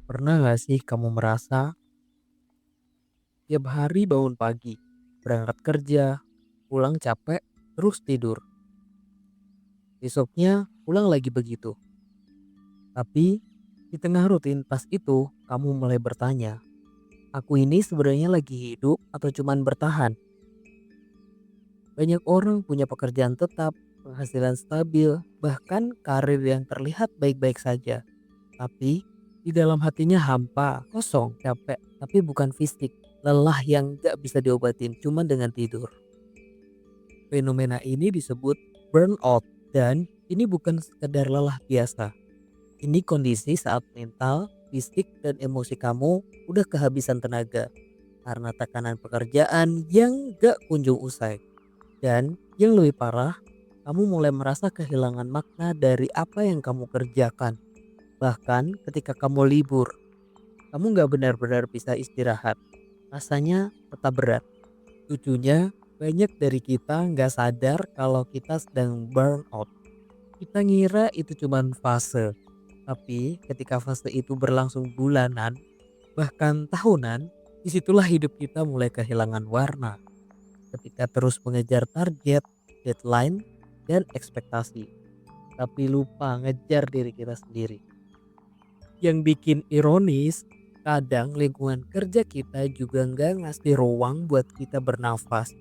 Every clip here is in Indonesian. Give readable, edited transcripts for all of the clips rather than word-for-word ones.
Pernah gak sih kamu merasa tiap hari bangun pagi, berangkat kerja, pulang capek, terus tidur. Besoknya pulang lagi begitu. Tapi di tengah rutinitas itu kamu mulai bertanya, aku ini sebenarnya lagi hidup atau cuman bertahan? Banyak orang punya pekerjaan tetap, penghasilan stabil, bahkan karir yang terlihat baik-baik saja. Tapi di dalam hatinya hampa, kosong, capek, tapi bukan fisik. Lelah yang gak bisa diobatin cuma dengan tidur. Fenomena ini disebut burnout dan ini bukan sekedar lelah biasa. Ini kondisi saat mental, fisik, dan emosi kamu udah kehabisan tenaga karena tekanan pekerjaan yang gak kunjung usai. Dan yang lebih parah, kamu mulai merasa kehilangan makna dari apa yang kamu kerjakan. Bahkan ketika kamu libur, kamu gak benar-benar bisa istirahat. Rasanya tetap berat. Lucunya, banyak dari kita nggak sadar kalau kita sedang burnout. Kita ngira itu cuman fase. Tapi ketika fase itu berlangsung bulanan, bahkan tahunan, disitulah hidup kita mulai kehilangan warna. Ketika terus mengejar target, deadline, dan ekspektasi. Tapi lupa ngejar diri kita sendiri. Yang bikin ironis, kadang lingkungan kerja kita juga nggak ngasih ruang buat kita bernafas.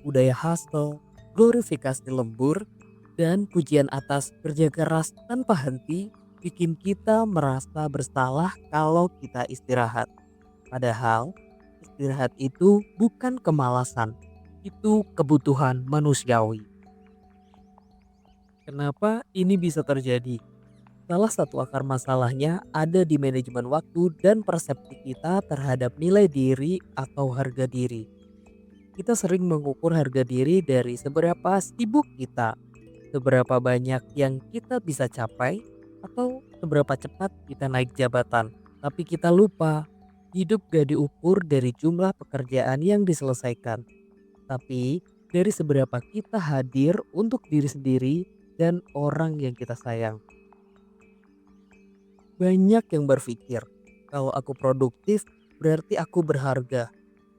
Budaya hustle, glorifikasi lembur, dan pujian atas kerja keras tanpa henti bikin kita merasa bersalah kalau kita istirahat. Padahal istirahat itu bukan kemalasan, itu kebutuhan manusiawi. Kenapa ini bisa terjadi? Salah satu akar masalahnya ada di manajemen waktu dan persepsi kita terhadap nilai diri atau harga diri. Kita sering mengukur harga diri dari seberapa sibuk kita, seberapa banyak yang kita bisa capai, atau seberapa cepat kita naik jabatan. Tapi kita lupa, hidup gak diukur dari jumlah pekerjaan yang diselesaikan, tapi dari seberapa kita hadir untuk diri sendiri dan orang yang kita sayang. Banyak yang berpikir, kalau aku produktif berarti aku berharga.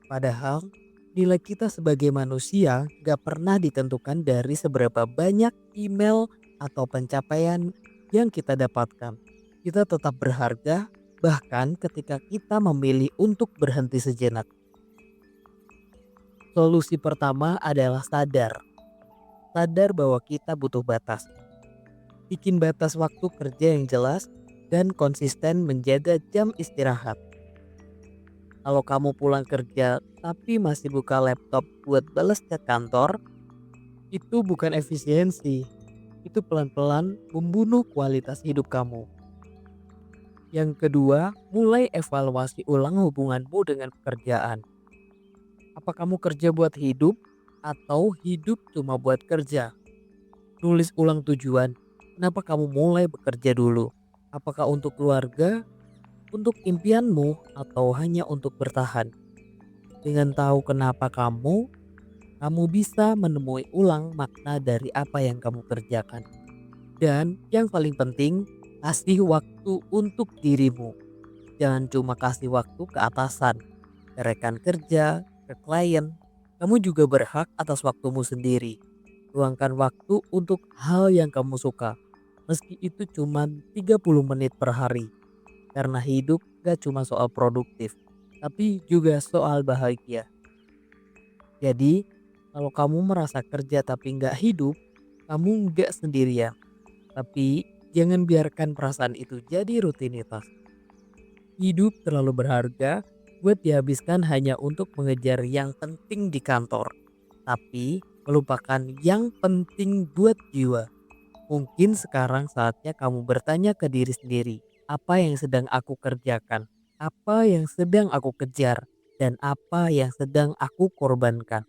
Padahal nilai kita sebagai manusia gak pernah ditentukan dari seberapa banyak email atau pencapaian yang kita dapatkan. Kita tetap berharga bahkan ketika kita memilih untuk berhenti sejenak. Solusi pertama adalah sadar. Sadar bahwa kita butuh batas. Bikin batas waktu kerja yang jelas dan konsisten menjaga jam istirahat. Kalau kamu pulang kerja tapi masih buka laptop buat balas chat kantor, itu bukan efisiensi. Itu pelan-pelan membunuh kualitas hidup kamu. Yang kedua, mulai evaluasi ulang hubunganmu dengan pekerjaan. Apa kamu kerja buat hidup atau hidup cuma buat kerja? Tulis ulang tujuan. Kenapa kamu mulai bekerja dulu? Apakah untuk keluarga, untuk impianmu, atau hanya untuk bertahan? Dengan tahu kenapa kamu bisa menemui ulang makna dari apa yang kamu kerjakan. Dan yang paling penting, kasih waktu untuk dirimu. Jangan cuma kasih waktu ke atasan, ke rekan kerja, ke klien. Kamu juga berhak atas waktumu sendiri. Luangkan waktu untuk hal yang kamu suka. Meski itu cuma 30 menit per hari. Karena hidup gak cuma soal produktif, tapi juga soal bahagia. Jadi, kalau kamu merasa kerja tapi nggak hidup, kamu nggak sendirian. Tapi jangan biarkan perasaan itu jadi rutinitas. Hidup terlalu berharga buat dihabiskan hanya untuk mengejar yang penting di kantor. Tapi melupakan yang penting buat jiwa. Mungkin sekarang saatnya kamu bertanya ke diri sendiri. Apa yang sedang aku kerjakan? Apa yang sedang aku kejar? Dan apa yang sedang aku korbankan?